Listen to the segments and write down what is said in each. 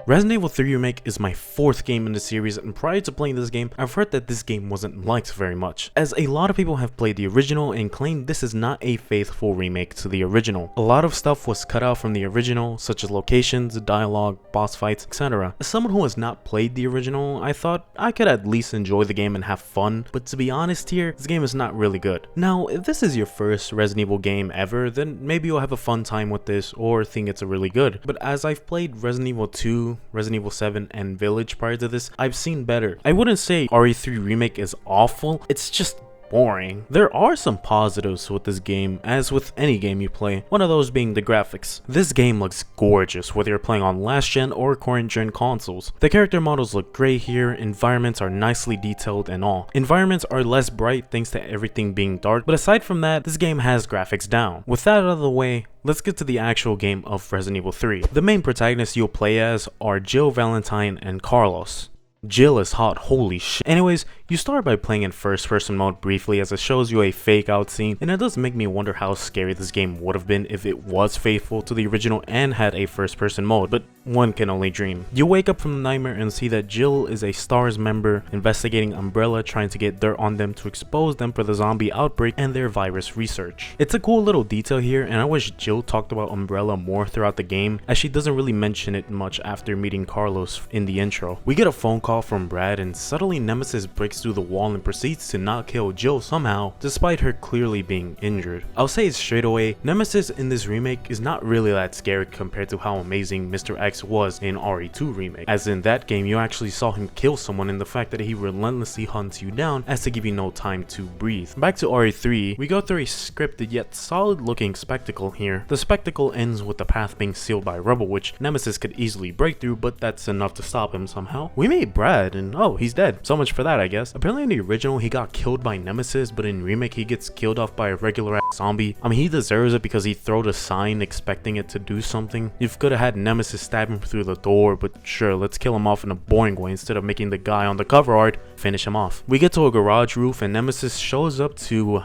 Resident Evil 3 Remake is my 4th game in the series, and prior to playing this game, I've heard that this game wasn't liked very much, as a lot of people have played the original and claim this is not a faithful remake to the original. A lot of stuff was cut out from the original, such as locations, dialogue, boss fights, etc. As someone who has not played the original, I thought I could at least enjoy the game and have fun, but to be honest here, this game is not really good. Now, if this is your first Resident Evil game ever, then maybe you'll have a fun time with this or think it's really good, but as I've played Resident Evil 2, Resident Evil 7, and Village prior to this, I've seen better. I wouldn't say RE3 Remake is awful, it's just boring. There are some positives with this game, as with any game you play, one of those being the graphics. This game looks gorgeous whether you're playing on last gen or current gen consoles. The character models look great here, environments are nicely detailed and all. Environments are less bright thanks to everything being dark, but aside from that, this game has graphics down. With that out of the way, let's get to the actual game of Resident Evil 3. The main protagonists you'll play as are Jill Valentine and Carlos. Jill is hot, holy shit. Anyways, you start by playing in first person mode briefly as it shows you a fake out scene, and it does make me wonder how scary this game would have been if it was faithful to the original and had a first person mode, but one can only dream. You wake up from the nightmare and see that Jill is a STARS member investigating Umbrella, trying to get dirt on them to expose them for the zombie outbreak and their virus research. It's a cool little detail here, and I wish Jill talked about Umbrella more throughout the game, as she doesn't really mention it much after meeting Carlos in the intro. We get a phone call from Brad, and suddenly Nemesis breaks through the wall and proceeds to not kill Jill somehow, despite her clearly being injured. I'll say it straight away, Nemesis in this remake is not really that scary compared to how amazing Mr. X was in RE2 Remake, as in that game you actually saw him kill someone, and the fact that he relentlessly hunts you down as to give you no time to breathe. Back to RE3, we go through a scripted yet solid looking spectacle here. The spectacle ends with the path being sealed by rubble, which Nemesis could easily break through, but that's enough to stop him somehow. We meet Brad, and oh, he's dead. So much for that, I guess. Apparently in the original he got killed by Nemesis, but in Remake he gets killed off by a regular ass zombie. I mean, he deserves it because he throwed a sign expecting it to do something. You could have had Nemesis stab him through the door, but sure, let's kill him off in a boring way instead of making the guy on the cover art finish him off. We get to a garage roof and Nemesis shows up to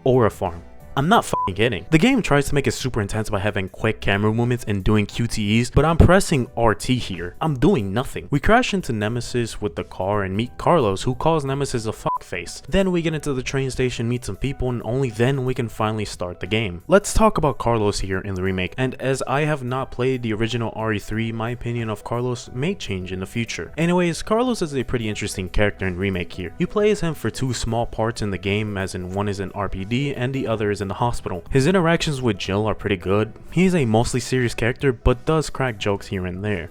Aura Farm. I'm not fucking kidding. The game tries to make it super intense by having quick camera movements and doing QTEs, but I'm pressing RT here. I'm doing nothing. We crash into Nemesis with the car and meet Carlos, who calls Nemesis a fuckface. Then we get into the train station, meet some people, and only then we can finally start the game. Let's talk about Carlos here in the remake, and as I have not played the original RE3, my opinion of Carlos may change in the future. Anyways, Carlos is a pretty interesting character in Remake here. You play as him for two small parts in the game, as in one is an RPD and the other is in the hospital. His interactions with Jill are pretty good. He's a mostly serious character, but does crack jokes here and there.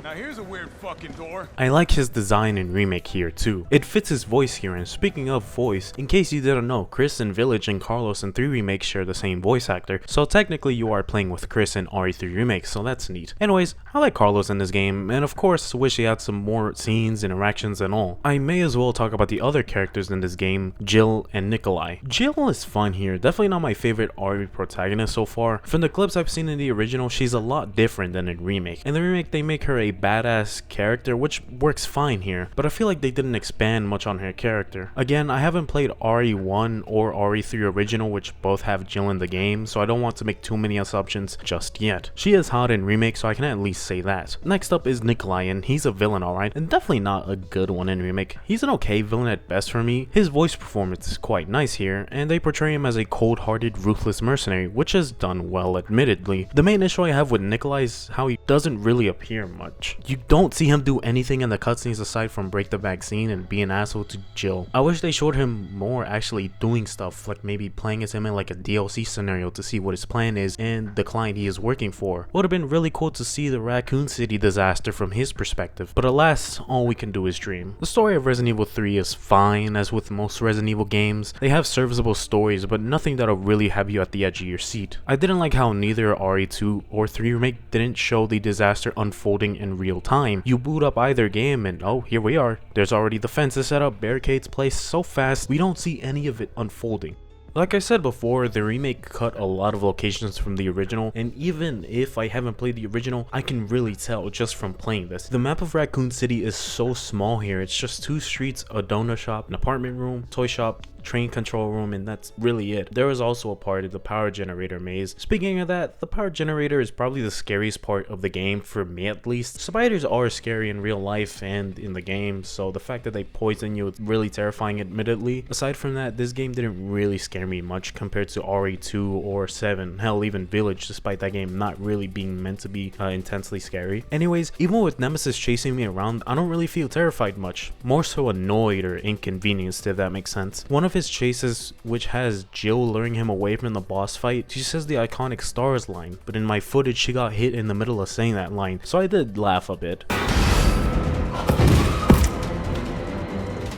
Now here's a weird fucking door. I like his design in Remake here too. It fits his voice here, and speaking of voice, in case you didn't know, Chris in Village and Carlos in 3 Remake share the same voice actor, so technically you are playing with Chris in RE3 Remake, so that's neat. Anyways, I like Carlos in this game, and of course wish he had some more scenes, interactions, and all. I may as well talk about the other characters in this game, Jill and Nikolai. Jill is fun here, definitely not my favorite RE protagonist so far. From the clips I've seen in the original, she's a lot different than in Remake. In the Remake they make her a badass character, which works fine here, but I feel like they didn't expand much on her character. Again, I haven't played RE1 or RE3 original, which both have Jill in the game, so I don't want to make too many assumptions just yet. She is hot in Remake, so I can at least say that. Next up is Nikolai, and he's a villain alright, and definitely not a good one in Remake. He's an okay villain at best for me. His voice performance is quite nice here, and they portray him as a cold-hearted, ruthless mercenary, which is done well admittedly. The main issue I have with Nikolai is how he doesn't really appear much. You don't see him do anything in the cutscenes aside from break the vaccine and be an asshole to Jill. I wish they showed him more actually doing stuff, like maybe playing as him in like a DLC scenario to see what his plan is and the client he is working for. Would have been really cool to see the Raccoon City disaster from his perspective, but alas, all we can do is dream. The story of Resident Evil 3 is fine, as with most Resident Evil games. They have serviceable stories, but nothing that'll really have you at the edge of your seat. I didn't like how neither RE2 or 3 Remake didn't show the disaster unfolding in real time. You boot up either game and oh, here we are. There's already the fences set up, barricades placed so fast, we don't see any of it unfolding. Like I said before, the remake cut a lot of locations from the original, and even if I haven't played the original, I can really tell just from playing this. The map of Raccoon City is so small here. It's just 2 streets, a donut shop, an apartment room, toy shop, train control room, and that's really it. There is also a part of the power generator maze. Speaking of that, the power generator is probably the scariest part of the game, for me at least. Spiders are scary in real life and in the game, so the fact that they poison you is really terrifying, admittedly. Aside from that, this game didn't really scare me much compared to RE2 or 7, hell even Village, despite that game not really being meant to be intensely scary. Anyways, even with Nemesis chasing me around, I don't really feel terrified much, more so annoyed or inconvenienced, if that makes sense. One of his chases, which has Jill luring him away from the boss fight, she says the iconic stars line, but in my footage she got hit in the middle of saying that line, so I did laugh a bit.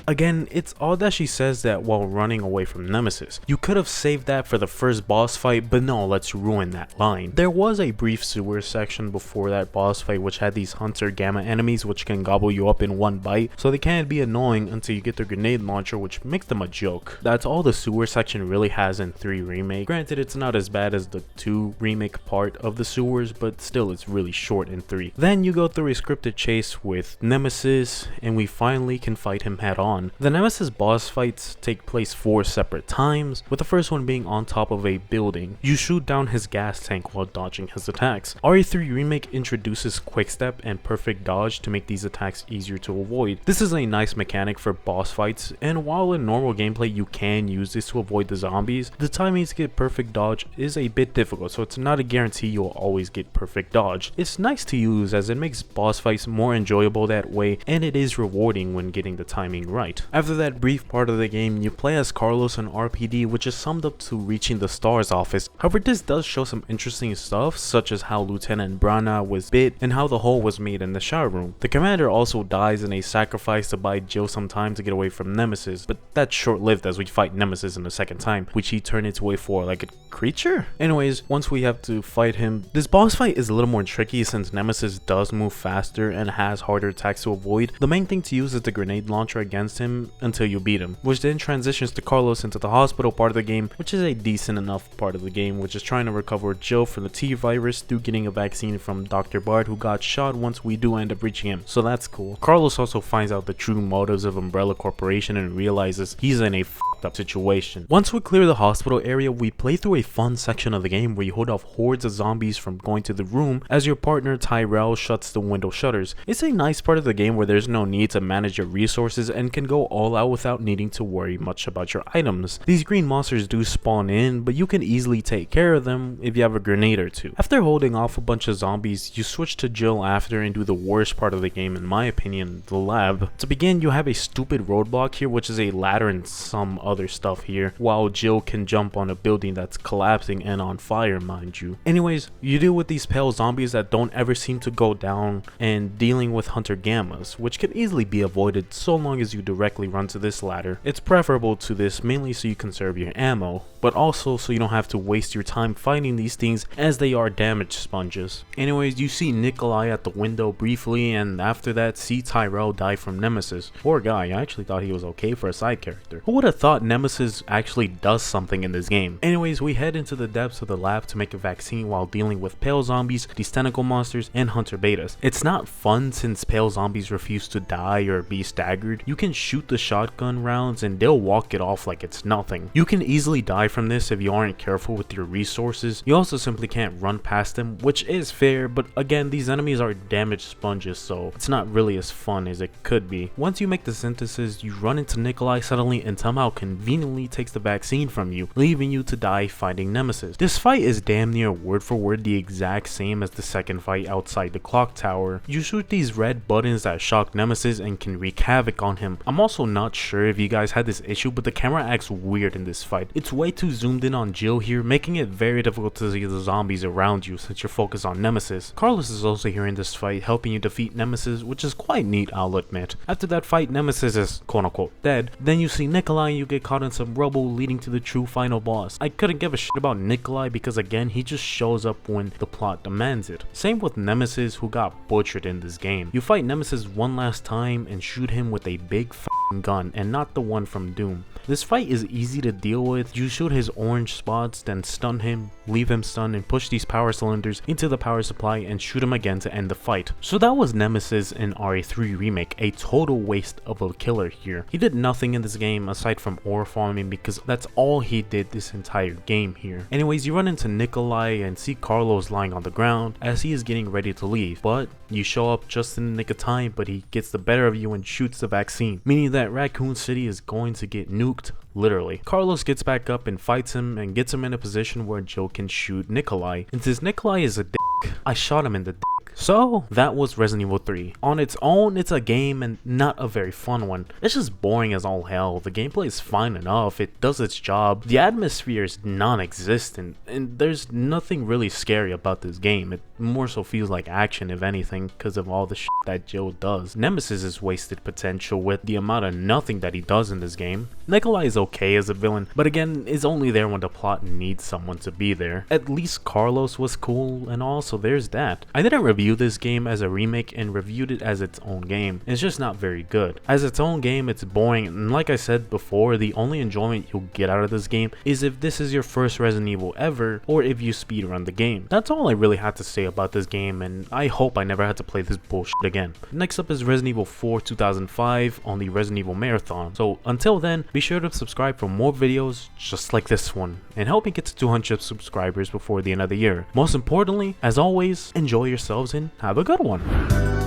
Again, it's odd that she says that while running away from Nemesis. You could have saved that for the first boss fight, but no, let's ruin that line. There was a brief sewer section before that boss fight which had these Hunter Gamma enemies which can gobble you up in one bite, so they can't be annoying until you get their grenade launcher, which makes them a joke. That's all the sewer section really has in 3 Remake. Granted, it's not as bad as the 2 Remake part of the sewers, but still it's really short in 3. Then you go through a scripted chase with Nemesis, and we finally can fight him head on. The Nemesis boss fights take place 4 separate times, with the first one being on top of a building. You shoot down his gas tank while dodging his attacks. RE3 Remake introduces quickstep and perfect dodge to make these attacks easier to avoid. This is a nice mechanic for boss fights, and while in normal gameplay you can use this to avoid the zombies, the timing to get perfect dodge is a bit difficult, so it's not a guarantee you'll always get perfect dodge. It's nice to use as it makes boss fights more enjoyable that way, and it is rewarding when getting the timing right. After that brief part of the game, you play as Carlos and RPD, which is summed up to reaching the STARS office. However, this does show some interesting stuff, such as how Lieutenant Brana was bit and how the hole was made in the shower room. The commander also dies in a sacrifice to buy Jill some time to get away from Nemesis, but that's short-lived as we fight Nemesis in the second time, which he turned into a four-legged creature? Anyways, once we have to fight him, this boss fight is a little more tricky since Nemesis does move faster and has harder attacks to avoid. The main thing to use is the grenade launcher against him until you beat him, which then transitions to Carlos into the hospital part of the game, which is a decent enough part of the game, which is trying to recover Jill from the T-virus through getting a vaccine from Dr. Bard, who got shot once we do end up reaching him, so that's cool. Carlos also finds out the true motives of Umbrella Corporation and realizes he's in a fucked up situation. Once we clear the hospital area, we play through a fun section of the game where you hold off hordes of zombies from going to the room as your partner Tyrell shuts the window shutters. It's a nice part of the game where there's no need to manage your resources and can go all out without needing to worry much about your items. These green monsters do spawn in, but you can easily take care of them if you have a grenade or two. After holding off a bunch of zombies, you switch to Jill after and do the worst part of the game, in my opinion, the lab. To begin, you have a stupid roadblock here, which is a ladder and some other stuff here, while Jill can jump on a building that's collapsing and on fire, mind you. Anyways, you deal with these pale zombies that don't ever seem to go down, and dealing with Hunter Gammas, which can easily be avoided so long as you directly run to this ladder. It's preferable to this mainly so you conserve your ammo, but also so you don't have to waste your time fighting these things as they are damage sponges. Anyways, you see Nikolai at the window briefly, and after that see Tyrell die from Nemesis. Poor guy, I actually thought he was okay for a side character. Who would have thought Nemesis actually does something in this game? Anyways, we head into the depths of the lab to make a vaccine while dealing with pale zombies, these tentacle monsters, and hunter betas. It's not fun since pale zombies refuse to die or be staggered. You can shoot the shotgun rounds and they'll walk it off like it's nothing. You can easily die from this if you aren't careful with your resources. You also simply can't run past them, which is fair, but again, these enemies are damage sponges, so it's not really as fun as it could be. Once you make the synthesis, you run into Nikolai suddenly and somehow conveniently takes the vaccine from you, leaving you to die fighting Nemesis. This fight is damn near word for word the exact same as the second fight outside the clock tower. You shoot these red buttons that shock Nemesis and can wreak havoc on him. I'm also not sure if you guys had this issue, but the camera acts weird in this fight. It's way too zoomed in on Jill here, making it very difficult to see the zombies around you since you're focused on Nemesis. Carlos is also here in this fight, helping you defeat Nemesis, which is quite neat, I'll admit. After that fight, Nemesis is quote-unquote dead. Then you see Nikolai and you get caught in some rubble, leading to the true final boss. I couldn't give a shit about Nikolai because again, he just shows up when the plot demands it. Same with Nemesis, who got butchered in this game. You fight Nemesis one last time and shoot him with a big gun and not the one from Doom. This fight is easy to deal with. You shoot his orange spots, then stun him, leave him stunned, and push these power cylinders into the power supply and shoot him again to end the fight. So that was Nemesis in RE3 Remake, a total waste of a killer here. He did nothing in this game aside from ore farming because that's all he did this entire game here. Anyways, you run into Nikolai and see Carlos lying on the ground as he is getting ready to leave, but you show up just in the nick of time, but he gets the better of you and shoots the vaccine, meaning that Raccoon City is going to get nuked. Literally. Carlos gets back up and fights him and gets him in a position where Joe can shoot Nikolai. And since Nikolai is a dick, I shot him in the dick. So that was Resident Evil 3. On its own, it's a game and not a very fun one. It's just boring as all hell. The gameplay is fine enough, it does its job. The atmosphere is non-existent and there's nothing really scary about this game. It more so feels like action if anything because of all the shit that Joe does. Nemesis is wasted potential with the amount of nothing that he does in this game. Nikolai is okay as a villain, but again is only there when the plot needs someone to be there. At least Carlos was cool and also there's that. I didn't review this game as a remake and reviewed it as its own game. It's just not very good. As its own game, it's boring, and like I said before, the only enjoyment you'll get out of this game is if this is your first Resident Evil ever, or if you speedrun the game. That's all I really had to say about this game, and I hope I never had to play this bullshit again. Next up is Resident Evil 4 2005 on the Resident Evil Marathon. So until then, be sure to subscribe for more videos just like this one, and help me get to 200 subscribers before the end of the year. Most importantly, as always, enjoy yourselves and have a good one.